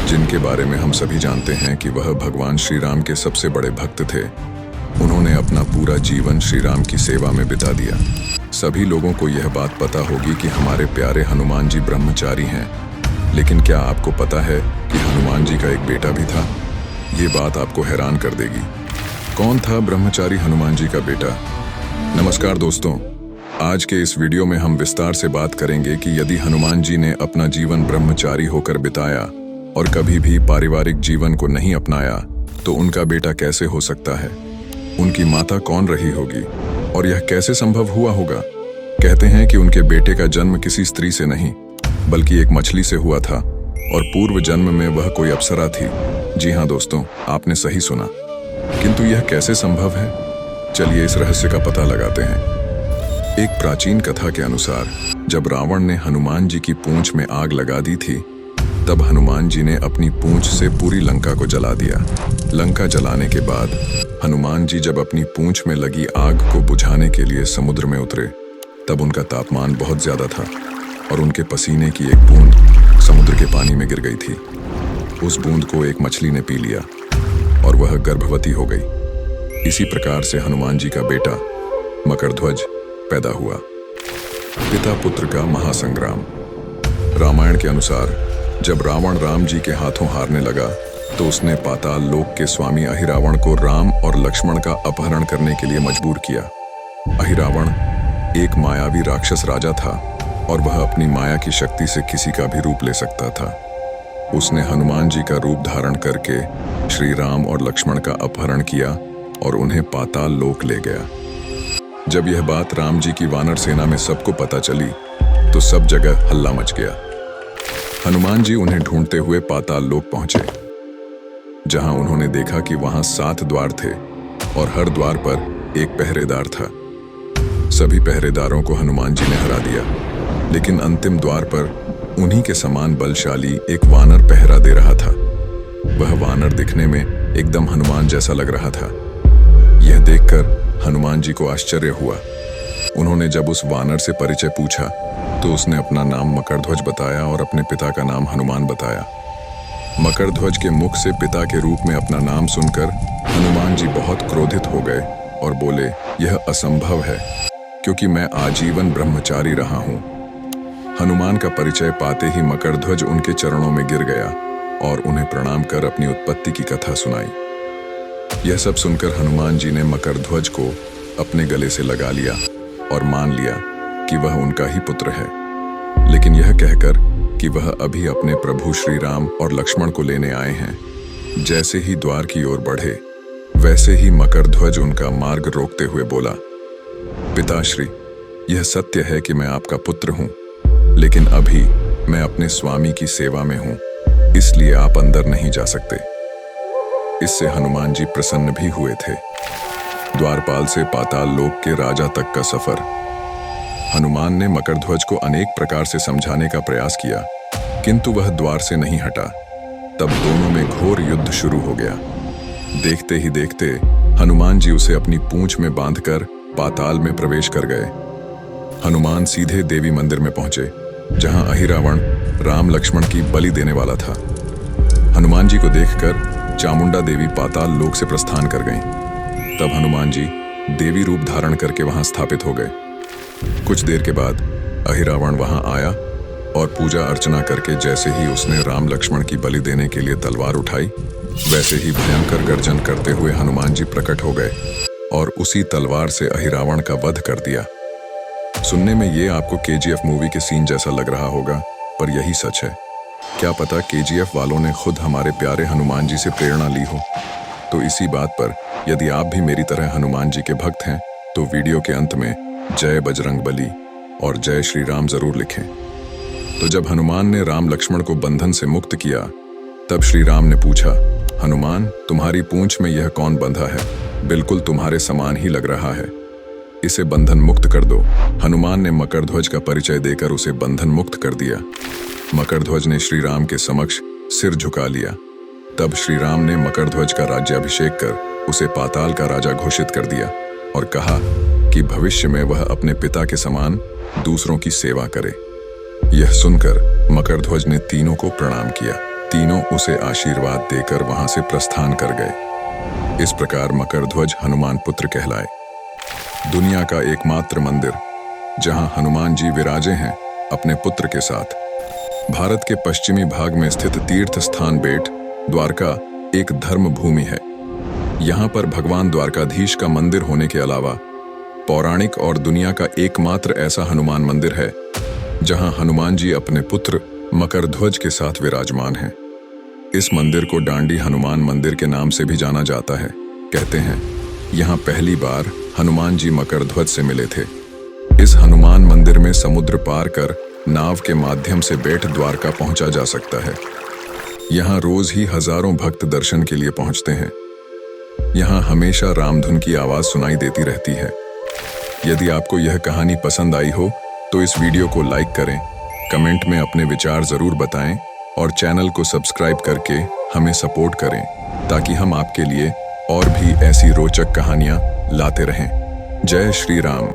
जिनके बारे में हम सभी जानते हैं कि वह भगवान श्री राम के सबसे बड़े भक्त थे। उन्होंने अपना पूरा जीवन श्री राम की सेवा में बिता दिया। सभी लोगों को यह बात पता होगी कि हमारे प्यारे हनुमान जी ब्रह्मचारी हैं, लेकिन क्या आपको पता है कि हनुमान जी का एक बेटा भी था? ये बात आपको हैरान कर देगी। कौन था ब्रह्मचारी हनुमान जी का बेटा? नमस्कार दोस्तों, आज के इस वीडियो में हम विस्तार से बात करेंगे कि यदि हनुमान जी ने अपना जीवन ब्रह्मचारी होकर बिताया और कभी भी पारिवारिक जीवन को नहीं अपनाया तो उनका बेटा कैसे हो सकता है? उनकी माता कौन रही होगी और यह कैसे संभव हुआ होगा? कहते हैं कि उनके बेटे का जन्म किसी स्त्री से नहीं बल्कि एक मछली से हुआ था और पूर्व जन्म में वह कोई अप्सरा थी। जी हाँ दोस्तों, आपने सही सुना। किंतु यह कैसे संभव है? चलिए इस रहस्य का पता लगाते हैं। एक प्राचीन कथा के अनुसार जब रावण ने हनुमान जी की पूंछ में आग लगा दी थी, तब हनुमान जी ने अपनी पूंछ से पूरी लंका को जला दिया। लंका जलाने के बाद हनुमान जी जब अपनी पूंछ में लगी आग को बुझाने के लिए समुद्र में उतरे, तब उनका तापमान बहुत ज्यादा था और उनके पसीने की एक बूंद समुद्र के पानी में गिर गई थी। उस बूंद को एक मछली ने पी लिया और वह गर्भवती हो गई। इसी प्रकार से हनुमान जी का बेटा मकरध्वज पैदा हुआ। पिता पुत्र का महासंग्राम। रामायण के अनुसार जब रावण राम जी के हाथों हारने लगा तो उसने पाताल लोक के स्वामी अहिरावण को राम और लक्ष्मण का अपहरण करने के लिए मजबूर किया। अहिरावण एक मायावी राक्षस राजा था और वह अपनी माया की शक्ति से किसी का भी रूप ले सकता था। उसने हनुमान जी का रूप धारण करके श्री राम और लक्ष्मण का अपहरण किया और उन्हें पाताल लोक ले गया। जब यह बात राम जी की वानर सेना में सबको पता चली तो सब जगह हल्ला मच गया। हनुमान जी उन्हें ढूंढते हुए पाताल लोक पहुंचे, जहां उन्होंने देखा कि वहां 7 द्वार थे और हर द्वार पर एक पहरेदार था। सभी पहरेदारों को हनुमान जी ने हरा दिया, लेकिन अंतिम द्वार पर उन्हीं के समान बलशाली एक वानर पहरा दे रहा था। वह वानर दिखने में एकदम हनुमान जैसा लग रहा था। यह देखकर हनुमान जी को आश्चर्य हुआ। उन्होंने जब उस वानर से परिचय पूछा तो उसने अपना नाम मकरध्वज बताया और अपने पिता का नाम हनुमान बताया। मकरध्वज के मुख से पिता के रूप में अपना नाम सुनकर हनुमान जी बहुत क्रोधित हो गए और बोले, यह असंभव है क्योंकि मैं आजीवन ब्रह्मचारी रहा हूं। हनुमान का परिचय पाते ही मकरध्वज उनके चरणों में गिर गया और उन्हें प्रणाम कर अपनी उत्पत्ति की कथा सुनाई। यह सब सुनकर हनुमान जी ने मकरध्वज को अपने गले से लगा लिया और मान लिया कि वह उनका ही पुत्र है, लेकिन यह कहकर कि वह अभी अपने प्रभु श्री राम और लक्ष्मण को लेने आए हैं। जैसे ही द्वार की ओर बढ़े, वैसे ही मकरध्वज उनका मार्ग रोकते हुए बोला, पिताश्री, यह सत्य है कि मैं आपका पुत्र हूं, लेकिन अभी मैं अपने स्वामी की सेवा में हूं, इसलिए आप अंदर नहीं जा सकते। इससे हनुमान जी प्रसन्न भी हुए थे। द्वारपाल से पाताल लोक के राजा तक का सफर। हनुमान ने मकरध्वज को अनेक प्रकार से समझाने का प्रयास किया, किंतु वह द्वार से नहीं हटा। तब दोनों में घोर युद्ध शुरू हो गया। देखते ही देखते हनुमान जी उसे अपनी पूंछ में बांधकर पाताल में प्रवेश कर गए। हनुमान सीधे देवी मंदिर में पहुंचे, जहां अहिरावण राम लक्ष्मण की बलि देने वाला था। हनुमान जी को देखकर चामुंडा देवी पाताल लोक से प्रस्थान कर गईं। तब हनुमान जी देवी रूप धारण करके वहां स्थापित हो गए। कुछ देर के बाद अहिरावण वहां आया और पूजा अर्चना करके जैसे ही उसने राम लक्ष्मण की बलि देने के लिए तलवार उठाई, वैसे ही भयंकर गर्जन करते हुए हनुमान जी प्रकट हो गए और उसी तलवार से अहिरावण का वध कर दिया। सुनने में ये आपको KGF मूवी के सीन जैसा लग रहा होगा, पर यही सच है। क्या पता KGF वालों ने खुद हमारे प्यारे हनुमान जी से प्रेरणा ली हो। तो इसी बात पर यदि आप भी मेरी तरह हनुमान जी के भक्त हैं तो वीडियो के अंत में जय बजरंग बली और जय श्री राम जरूर लिखें। तो जब हनुमान ने राम लक्ष्मण को बंधन से मुक्त किया, तब श्री राम ने पूछा, हनुमान, तुम्हारी पूंछ में यह कौन बंधा है? बिल्कुल तुम्हारे समान ही लग रहा है, इसे बंधन मुक्त कर दो। हनुमान ने मकरध्वज का परिचय देकर उसे बंधन मुक्त कर दिया। मकरध्वज ने श्री राम के समक्ष सिर झुका लिया। तब श्री राम ने मकरध्वज का राज्याभिषेक कर उसे पाताल का राजा घोषित कर दिया और कहा कि भविष्य में वह अपने पिता के समान दूसरों की सेवा करे। यह सुनकर मकरध्वज ने तीनों को प्रणाम किया तीनों उसे आशीर्वाद देकर वहां से प्रस्थान कर गए। इस प्रकार मकर ध्वज हनुमान पुत्र कहलाए। दुनिया का एकमात्र मंदिर जहां हनुमान जी विराजे हैं अपने पुत्र के साथ। भारत के पश्चिमी भाग में स्थित तीर्थ स्थान बेट द्वारका एक धर्म भूमि है। यहाँ पर भगवान द्वारकाधीश का मंदिर होने के अलावा पौराणिक और दुनिया का एकमात्र ऐसा हनुमान मंदिर है जहाँ हनुमान जी अपने पुत्र मकर ध्वज के साथ विराजमान हैं। इस मंदिर को डांडी हनुमान मंदिर के नाम से भी जाना जाता है। कहते हैं यहाँ पहली बार हनुमान जी मकर ध्वज से मिले थे। इस हनुमान मंदिर में समुद्र पार कर नाव के माध्यम से बेट द्वारका पहुंचा जा सकता है। यहाँ रोज ही हजारों भक्त दर्शन के लिए पहुंचते हैं। यहाँ हमेशा रामधुन की आवाज सुनाई देती रहती है। यदि आपको यह कहानी पसंद आई हो तो इस वीडियो को लाइक करें, कमेंट में अपने विचार जरूर बताएं और चैनल को सब्सक्राइब करके हमें सपोर्ट करें ताकि हम आपके लिए और भी ऐसी रोचक कहानियां लाते रहें। जय श्री राम।